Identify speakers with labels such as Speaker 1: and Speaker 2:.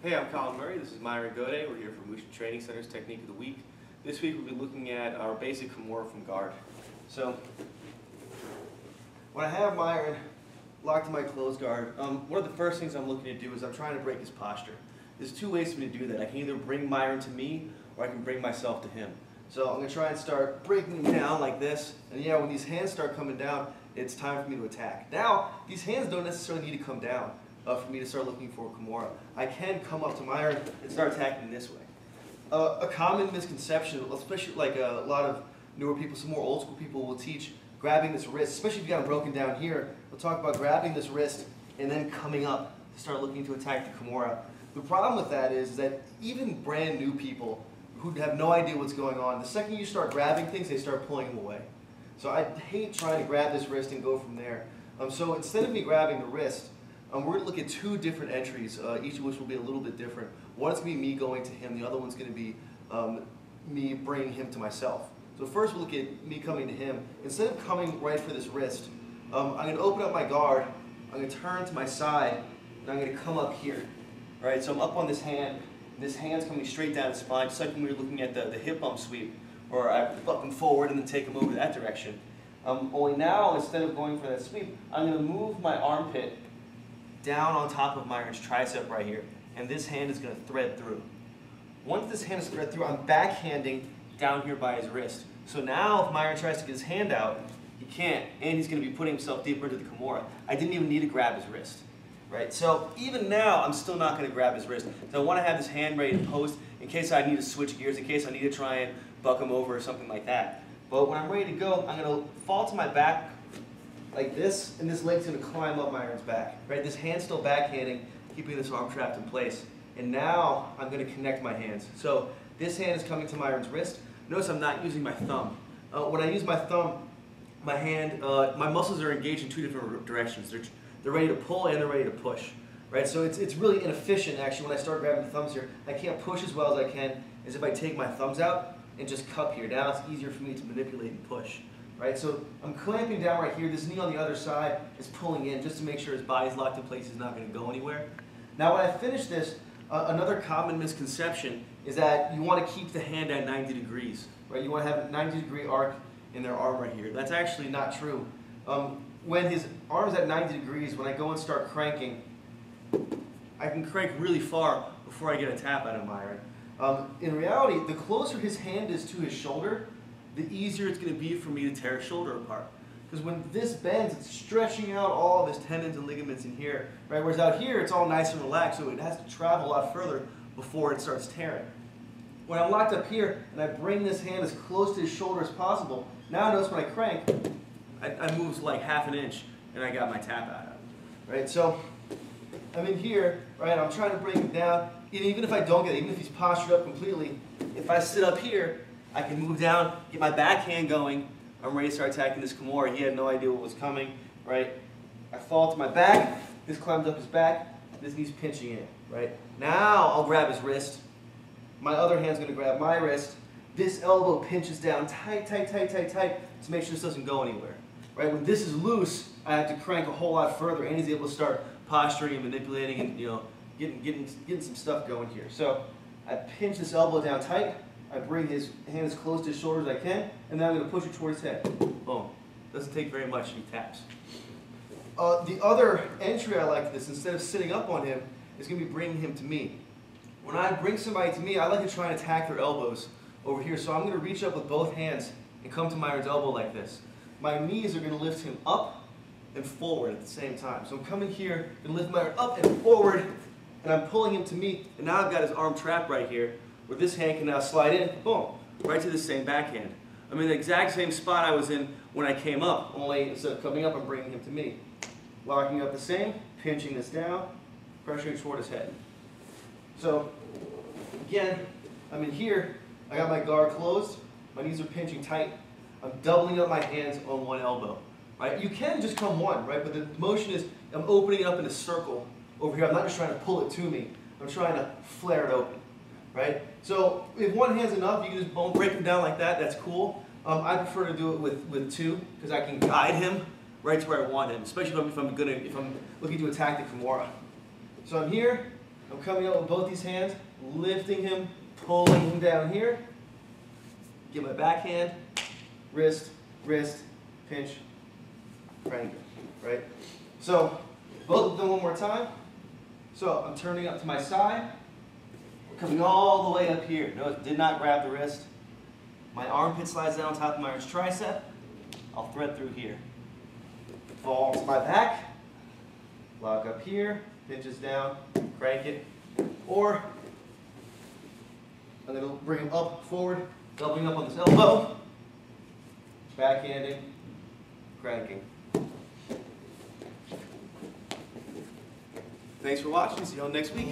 Speaker 1: Hey, I'm Colin Murray. This is Myron Gode. We're here for Mushin Training Center's Technique of the Week. This week we'll be looking at our basic Kimura from guard. So, when I have Myron locked in my closed guard, one of the first things I'm looking to do is I'm trying to break his posture. There's two ways for me to do that. I can either bring Myron to me or I can bring myself to him. So I'm going to try and start breaking him down like this. And yeah, when these hands start coming down, it's time for me to attack. Now, these hands don't necessarily need to come down for me to start looking for Kimura. I can come up to Myron and start attacking this way. A common misconception, especially like a lot of newer people, some more old school people will teach grabbing this wrist, especially if you got it broken down here. We'll talk about grabbing this wrist and then coming up to start looking to attack the Kimura. The problem with that is that even brand new people who have no idea what's going on, the second you start grabbing things, they start pulling them away. So I hate trying to grab this wrist and go from there. So instead of me grabbing the wrist, we're going to look at two different entries, each of which will be a little bit different. One's going to be me going to him, the other one's going to be me bringing him to myself. So first we'll look at me coming to him. Instead of coming right for this wrist, I'm going to open up my guard, I'm going to turn to my side, and I'm going to come up here. Right, so I'm up on this hand, and this hand's coming straight down the spine, just like when we were looking at the hip bump sweep, where I up him forward and then take him over that direction. Only now, instead of going for that sweep, I'm going to move my armpit down on top of Myron's tricep right here, and this hand is going to thread through. Once this hand is thread through, I'm backhanding down here by his wrist. So now if Myron tries to get his hand out, he can't, and he's going to be putting himself deeper into the Kimura. I didn't even need to grab his wrist. Right? So even now, I'm still not going to grab his wrist. So I want to have this hand ready to post in case I need to switch gears, in case I need to try and buck him over or something like that. But when I'm ready to go, I'm going to fall to my back like this, and this leg's going to climb up Myron's back. Right? This hand's still backhanding, keeping this arm trapped in place. And now I'm going to connect my hands. So this hand is coming to Myron's wrist. Notice I'm not using my thumb. When I use my thumb, my hand, my muscles are engaged in two different directions. They're ready to pull and they're ready to push, right? So it's really inefficient actually when I start grabbing the thumbs here. I can't push as well as I can as if I take my thumbs out and just cup here. Now it's easier for me to manipulate and push, right? So I'm clamping down right here. This knee on the other side is pulling in just to make sure his body's locked in place. He's not going to go anywhere. Now when I finish this, another common misconception is that you want to keep the hand at 90 degrees, right? You want to have a 90-degree arc in their arm right here. That's actually not true. When his arm's at 90 degrees, when I go and start cranking, I can crank really far before I get a tap out of Myron. In reality, the closer his hand is to his shoulder, the easier it's going to be for me to tear his shoulder apart. Because when this bends, it's stretching out all of his tendons and ligaments in here, right? Whereas out here, it's all nice and relaxed, so it has to travel a lot further before it starts tearing. When I'm locked up here and I bring this hand as close to his shoulder as possible, now notice when I crank, I move like half an inch and I got my tap out of it, right? So I'm in here, right? I'm trying to bring him down. And even if I don't get it, even if he's postured up completely, if I sit up here, I can move down, get my backhand going. I'm ready to start attacking this Kimura. He had no idea what was coming, right? I fall to my back. This climbs up his back. This knee's pinching in, right? Now I'll grab his wrist. My other hand's going to grab my wrist. This elbow pinches down tight, tight, tight, tight, tight to make sure this doesn't go anywhere. Right? When this is loose, I have to crank a whole lot further, and he's able to start posturing and manipulating and getting some stuff going here. So I pinch this elbow down tight. I bring his hand as close to his shoulder as I can, and then I'm going to push it towards his head. Boom. Doesn't take very much. He taps. The other entry I like to this, instead of sitting up on him, is going to be bringing him to me. When I bring somebody to me, I like to try and attack their elbows over here. So I'm going to reach up with both hands and come to Myron's elbow like this. My knees are going to lift him up and forward at the same time. So I'm coming here and lift Myron up and forward, and I'm pulling him to me, and now I've got his arm trapped right here, where this hand can now slide in, boom, right to the same backhand. I'm in the exact same spot I was in when I came up, only instead of coming up, I'm bringing him to me. Locking up the same, pinching this down, pressuring toward his head. So, again, I'm in here, I got my guard closed, my knees are pinching tight, I'm doubling up my hands on one elbow, right? You can just come one, right? But the motion is, I'm opening it up in a circle over here. I'm not just trying to pull it to me. I'm trying to flare it open, right? So if one hand's enough, you can just break him down like that. That's cool. I prefer to do it with two because I can guide him right to where I want him, especially if I'm looking to attack the Kimura. So I'm here, I'm coming up with both these hands, lifting him, pulling him down here. Get my backhand, wrist, wrist, pinch, crank it, right? So, both of them one more time. So, I'm turning up to my side. We're coming all the way up here. Notice, did not grab the wrist. My armpit slides down on top of my tricep. I'll thread through here. Fall to my back. Lock up here, pinches down, crank it. Or, I'm going to bring him up, forward, doubling up on this elbow. Backhanding, cranking. Thanks for watching. See you all next week.